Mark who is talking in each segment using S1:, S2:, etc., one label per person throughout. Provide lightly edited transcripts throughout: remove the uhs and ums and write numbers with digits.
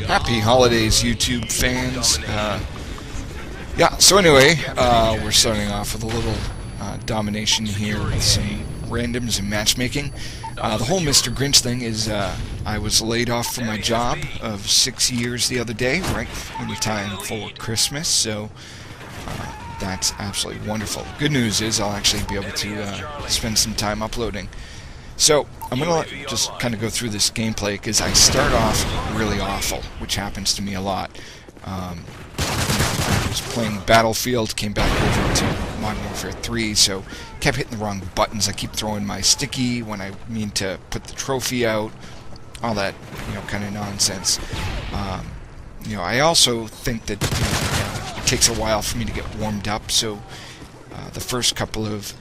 S1: Happy holidays, YouTube fans. Yeah, so anyway, we're starting off with a little domination here with some randoms and matchmaking. The whole Mr. Grinch thing is I was laid off from my job of 6 years the other day, right in the time for Christmas, so that's absolutely wonderful. Good news is I'll actually be able to spend some time uploading. So I'm going to just kind of go through this gameplay because I start off really awful, which happens to me a lot. I was playing Battlefield, came back over to Modern Warfare 3, so kept hitting the wrong buttons. I keep throwing my sticky when I mean to put the trophy out, all that, kind of nonsense. I also think that it takes a while for me to get warmed up, so the first couple of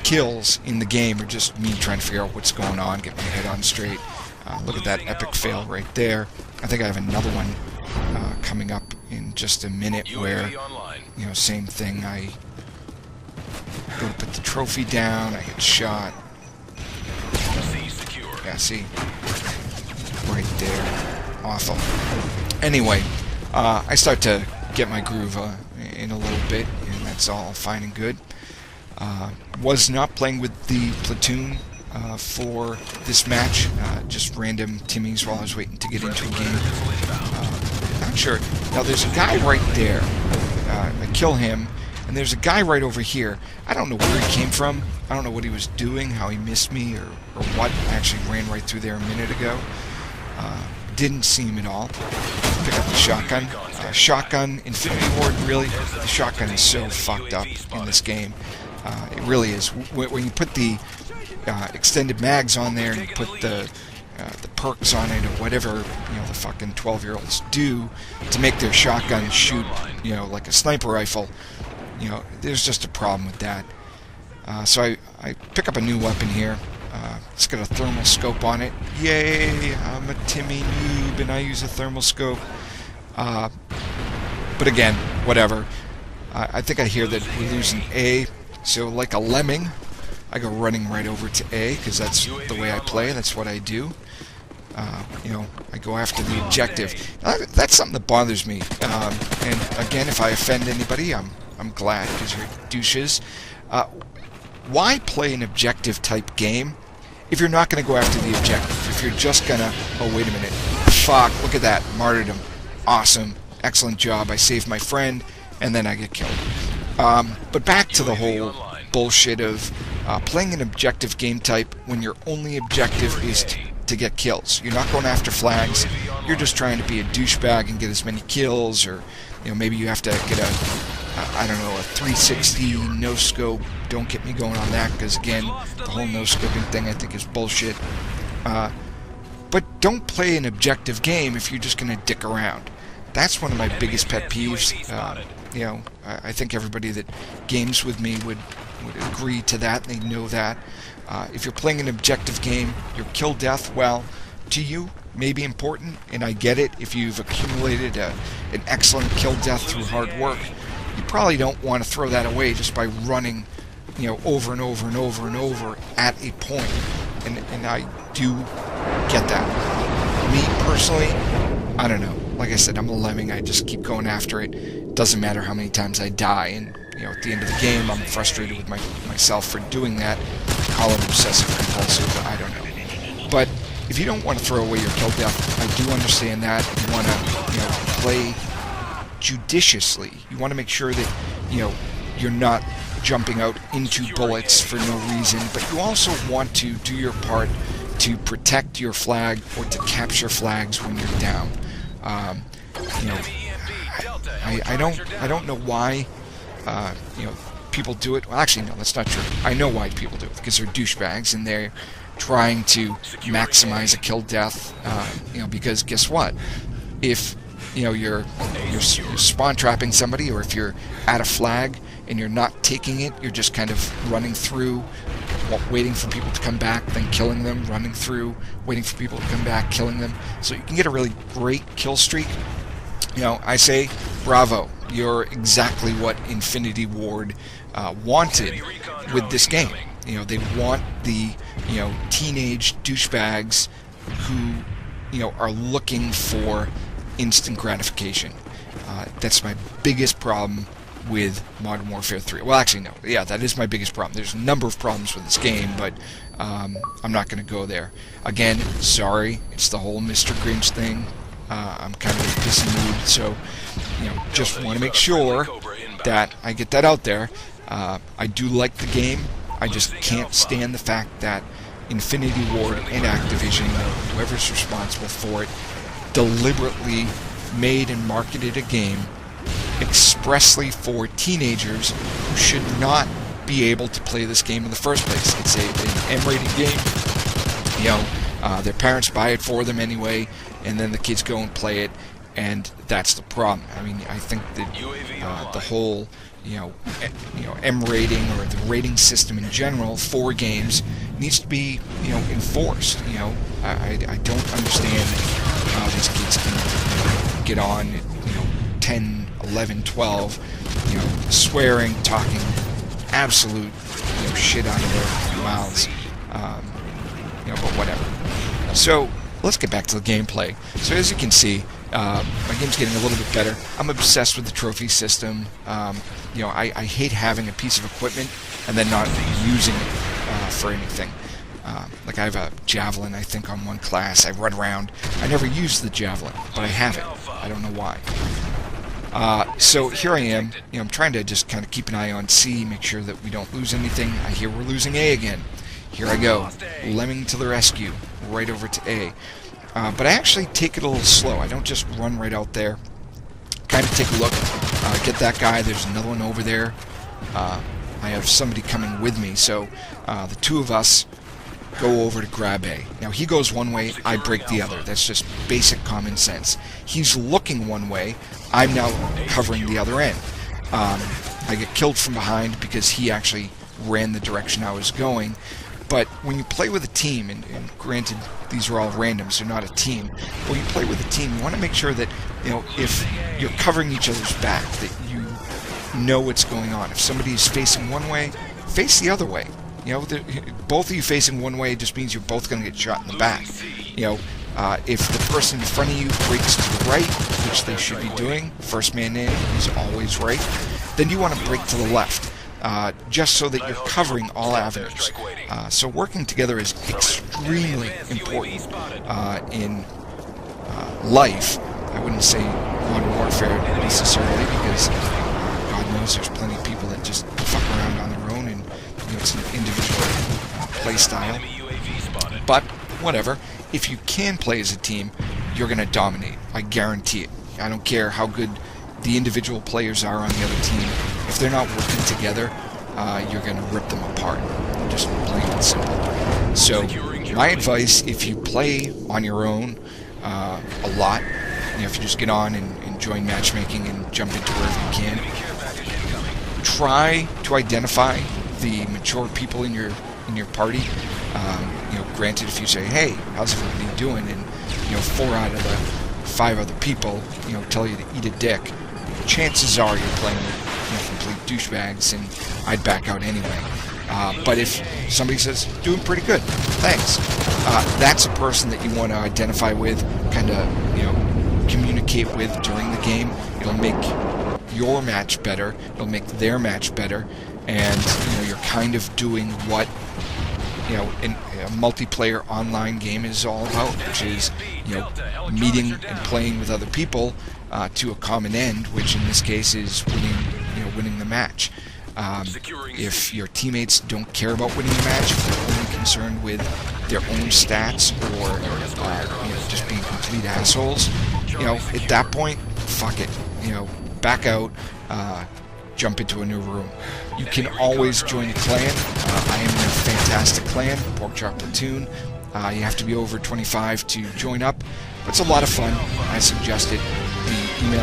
S1: kills in the game are just me trying to figure out what's going on, get my head on straight. Look at that epic fail right there. I think I have another one coming up in just a minute where, same thing. I go to put the trophy down, I get shot. Yeah, see? Right there. Awful. Anyway, I start to get my groove in a little bit, and that's all fine and good. Was not playing with the platoon for this match, just random timmies while I was waiting to get into a game. Not sure. Now there's a guy right there. I kill him, and there's a guy right over here. I don't know where he came from. I don't know what he was doing, how he missed me, or what. I actually ran right through there a minute ago. Didn't see him at all. Pick up the shotgun. Shotgun, Infinity Ward, really? The shotgun is so fucked up in this game. It really is. When you put the extended mags on there and you put the perks on it or whatever the fucking 12-year-olds do to make their shotgun shoot like a sniper rifle, there's just a problem with that. So I pick up a new weapon here. It's got a thermal scope on it. Yay! I'm a Timmy noob and I use a thermal scope. But again, whatever. I think I hear that we're losing A. So like a lemming, I go running right over to A, because that's the way I play, that's what I do. I go after the objective. That's something that bothers me. And again, if I offend anybody, I'm glad, because you're douches. Why play an objective-type game if you're not going to go after the objective? If you're just going to, oh, wait a minute. Fuck, look at that. Martyrdom. Awesome. Excellent job. I saved my friend, and then I get killed. But back to the whole bullshit of playing an objective game type when your only objective is to get kills. You're not going after flags. You're just trying to be a douchebag and get as many kills, or maybe you have to get a 360 no scope. Don't get me going on that, because again, the whole no scoping thing I think is bullshit. But don't play an objective game if you're just going to dick around. That's one of my biggest pet peeves. I think everybody that games with me would agree to that. They know that. If you're playing an objective game, your kill death, well, to you, may be important, and I get it. If you've accumulated an excellent kill death through hard work, you probably don't want to throw that away just by running, over and over and over and over at a point. And I do get that. Me, personally, I don't know. Like I said, I'm a lemming. I just keep going after it. It doesn't matter how many times I die. And, at the end of the game, I'm frustrated with myself for doing that. Call it obsessive-compulsive. I don't know. But if you don't want to throw away your kill death, I do understand that. You want to, play judiciously. You want to make sure that, you're not jumping out into bullets for no reason. But you also want to do your part to protect your flag or to capture flags when you're down. I don't know why people do it. Well, actually, no, that's not true. I know why people do it, because they're douchebags and they're trying to maximize a kill death. Because guess what? If you're spawn trapping somebody, or if you're at a flag and you're not taking it, you're just kind of running through, waiting for people to come back, then killing them, running through, waiting for people to come back, killing them. So you can get a really great kill streak. I say, bravo. You're exactly what Infinity Ward wanted with this game. They want the, teenage douchebags who are looking for instant gratification. That's my biggest problem with Modern Warfare 3. Well, actually, no. Yeah, that is my biggest problem. There's a number of problems with this game, but I'm not going to go there. Again, sorry, it's the whole Mr. Grinch thing. I'm kind of in a pissy mood, so just want to make sure that I get that out there. I do like the game. I just can't stand the fact that Infinity Ward and Activision, whoever's responsible for it, deliberately made and marketed a game expressly for teenagers who should not be able to play this game in the first place. It's an M-rated game. Their parents buy it for them anyway, and then the kids go and play it, and that's the problem. I mean, I think that the whole M rating or the rating system in general for games needs to be enforced. I don't understand how these kids can get on 10, 11, 12, swearing, talking absolute shit out of their mouths. But whatever. So let's get back to the gameplay. So as you can see, my game's getting a little bit better. I'm obsessed with the trophy system. I hate having a piece of equipment and then not using it for anything. Like I have a javelin, I think, on one class. I run around. I never use the javelin, but I have it. I don't know why. So here I am. I'm trying to just kind of keep an eye on C, make sure that we don't lose anything. I hear we're losing A again. Here I go. Lemming to the rescue. Right over to A. But I actually take it a little slow. I don't just run right out there. Kind of take a look. Get that guy. There's another one over there. I have somebody coming with me, so the two of us go over to grab A. Now he goes one way, I break the other. That's just basic common sense. He's looking one way, I'm now covering the other end. I get killed from behind because he actually ran the direction I was going. But when you play with a team, and granted these are all randoms, they're not a team, when you play with a team, you want to make sure that if you're covering each other's back, that you know what's going on. If somebody's facing one way, face the other way. Both of you facing one way just means you're both going to get shot in the back. If the person in front of you breaks to the right, which they should be doing, first man in is always right, then you want to break to the left, just so that you're covering all avenues. So working together is extremely important in life. I wouldn't say Modern Warfare necessarily, because God knows there's plenty of people that just fuck around on their own, and it's an individual play style. But whatever, if you can play as a team, you're going to dominate. I guarantee it. I don't care how good the individual players are on the other team. If they're not working together, you're going to rip them apart. Just plain and simple. So my advice, if you play on your own a lot, if you just get on and join matchmaking and jump into wherever you can, try to identify the mature people in your party. Granted, if you say, "Hey, how's everybody doing?" and 4 out of the 5 other people tell you to eat a dick, chances are you're playing with complete douchebags, and I'd back out anyway. But if somebody says, "Doing pretty good, thanks," that's a person that you want to identify with, kind of communicate with during the game. It'll make your match better. It'll make their match better, and you're kind of doing what in a multiplayer online game is all about, which is meeting and playing with other people to a common end, which in this case is winning the match. If your teammates don't care about winning the match, if they're only concerned with their own stats or just being complete assholes, at that point, fuck it. Back out, jump into a new room. You can always join a clan. I am in a fantastic clan, Pork Chop Platoon. You have to be over 25 to join up, but it's a lot of fun. I suggest it. The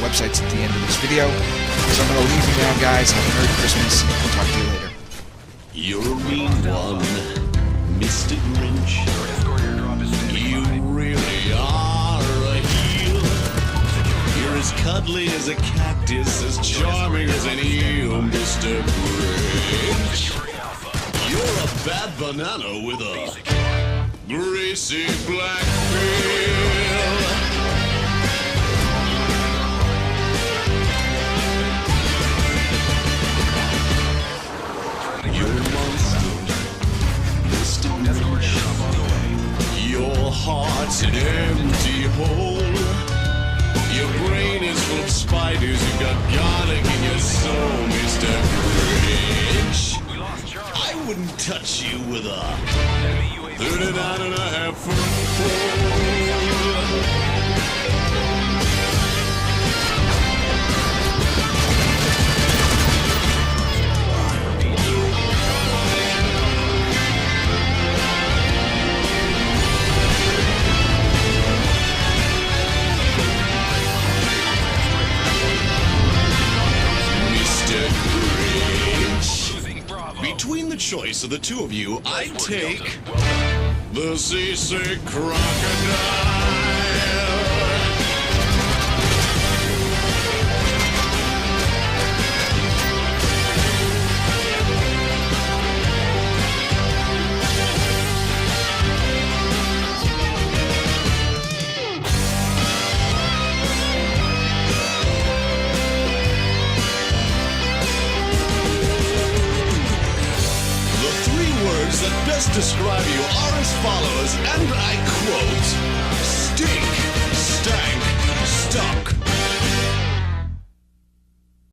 S1: website's at the end of this video. So I'm going to leave you now, guys. Have a Merry Christmas. We'll talk to you later.
S2: You're a mean one, Mr. Grinch. You really are a heel. You're as cuddly as a cactus, as charming as an eel, Mr. Grinch. You're a bad banana with a greasy black pill. You're a monster, Mr. Grinch. Your heart's an empty hole. Your brain is full of spiders. You got garlic in your soul, Mr. Grinch. I wouldn't touch you with a 39.5 foot pole. Between the choice of the two of you, I take the seasick crocodile. That best describe you are as follows.